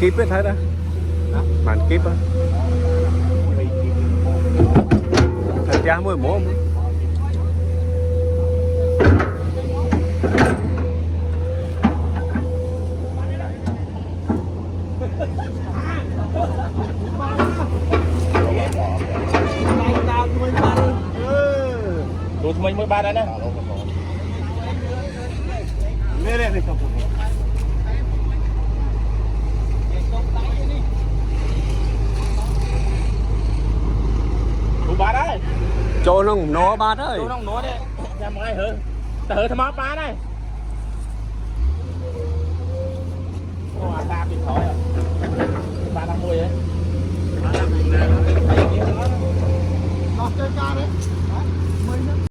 kíp ấy thấy đó. Màn kíp á. Thật ra mới mổ. Tụi mình mới ba đây nè. Lên đi. Tụi ba đấy. Cho nó nó ba đấy. Tụi nó nó đấy. Ra mọi hử. Ta hử thầm ba đây. Ô à ta bị thổi à. Ba đang mùi đấy. Ba đang mùi đấy. Nó chơi ca đấy.